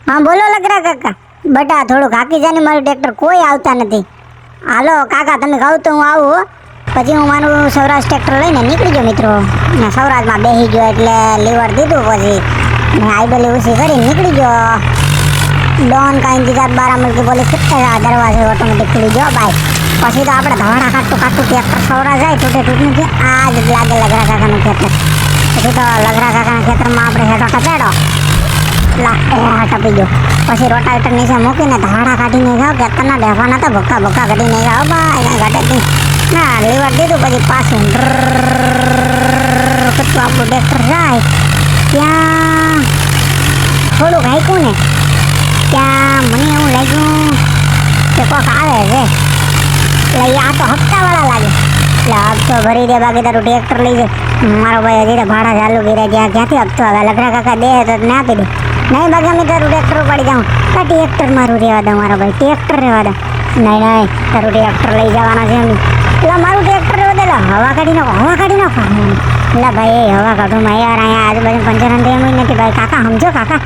હા બોલો લગરા કાકા. બટા થોડુંક હાકી જાને, મારું ટ્રેક્ટર કોઈ આવતા નથી. હાલો કાકા તમે કહો તો હું આવું હો. પછી હું મારું સૌરાષ્ટ્ર ટ્રેક્ટર લઈને નીકળી ગયો મિત્રો. ને સૌરાષ્ટ્રમાં બેસી ગયો એટલે લીવર દીધું, પછી મેં આઈડલી ઉછી કરી નીકળી ગયો. ડોન કા ઇંતજાર 12 મિનિટ પોલીસ કિतना દરવાजे ઓટોમેટિક ખુલી ગયો ભાઈ. પછી તો આપણે ધોડા કાઢતું ટ્રેક્ટર સૌરા જાય તૂટે તૂટનું છે. આ જ લાગે લગરા કાકાનું ખેતર. પછી તો લગરા કાકાના ખેતરમાં આપણે હેઠો ટપેડો ટપી ગયો. પછી રોટાવેટર નીચે મૂકીને ધાડા કાઢીને જાઓ કે તના બેફાના તો ભક્કા ભક્કા કાઢીને જાઓ ભાઈ, કાંઈ ઘટે નહીં. ના લીવર દીધું પછી પાછું કચ્છું આપણું ટ્રેક્ટર જાય ત્યાં થોડુંક હાંક્યું ને ત્યાં મને એવું લાગ્યું કે કોક આવે છે. એટલે આ તો હપ્તાવાળા લાગે. એટલે હપ્તો ભરી દે, બાકી તારું ટ્રેક્ટર લઈ જાય. મારો ભાઈ હજી ભાડા ચાલુ કર્યા ત્યાં ક્યાંથી હપ્તો આવે. લગરા કાકા દે તો ને આપી દે, નહીં બાકી અમે તારું ટ્રેક્ટર ઉપાડી જાઉં. આ ટ્રેક્ટર મારું રહેવા દો મારો ભાઈ, ટ્રેક્ટર રહેવા દો. નહીં નહીં તારું ટ્રેક્ટર લઈ જવાના છે એમ. એટલે મારું ટ્રેક્ટર રહેવા દે, હવા કાઢી નાખો, હવા કાઢી નાખો. એટલે ભાઈ હવા કાઢું યાર, અહીંયા આજુબાજુ પંચર એમ નથી ભાઈ. કાકા સમજો કાકા,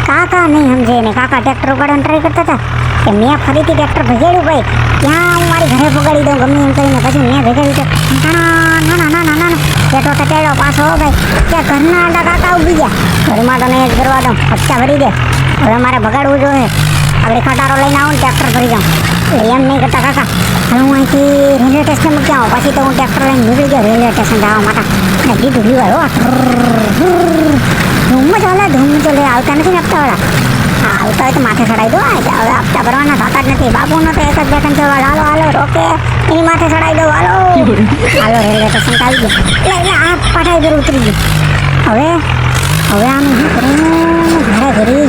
કાકા નહીં સમજે ને. કાકા ટ્રેક્ટર ઉપાડવાની ટ્રાય કરતા હતા કે મેં ફરીથી ટ્રેક્ટર ભગાડ્યું ભાઈ. ત્યાં હું મારી ઘરે પગાડી દઉં ગમે એમ કરીને. પછી મેં ભગાડ્યું ના ના ના ના ના પેટો કટાડ્યો પાછો ભાઈ. ત્યાં ઘરના આડા કાકા ઉગી ગયા. ઘરમાં તો નહીં જ કરવા દઉં, હપ્તા ભરી દે. હવે મારે ભગાડવું જોઈએ. આપણે ખટારો લઈને આવું ને ટ્રેક્ટર ભરી જાઉં. એટલે એમ નહીં કરતા કાકા, હવે હું અહીંથી રેલવે સ્ટેશન મૂકી આવું. પછી તો હું ટ્રેક્ટર લઈને નીકળી ગયો રેલવે સ્ટેશન જવા માટે. અને દીધું લીવર હો ધૂમ જ હાલે, ધૂમ તો લે આવતા નથી ને હપ્તાવાળા. હા આવતા હોય તો માથે ચડાવી દો. હવે હપ્તા ભરવાના થતા જ નથી. બાપુનો તો એક જ બેઠન છે, હાલો હાલો રોકે એની માથે ચડાવી દો. હાલો હાલો રેલવે સ્ટેશન આવી ગયો. એટલે આ પાઠાઈ ઘર ઉતરી ગયું. હવે આને શું કરું ઘરે ઘરી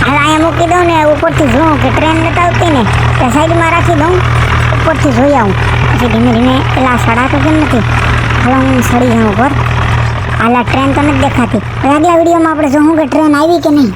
હાલ અહીંયા મૂકી દઉં ને ઉપરથી જોઉં કે ટ્રેન નથી આવતી ને ત્યાં સાઈડમાં રાખી દઉં, ઉપરથી જોઈ આવું. પછી ધીમે ધીમે પેલા સડા તો કેમ નથી, હાલ હું સડી જાઉં ઉપર. હાલ ટ્રેન તો નથી દેખાતી. આગલા વિડીયોમાં આપણે જોઉં કે ટ્રેન આવી કે નહીં.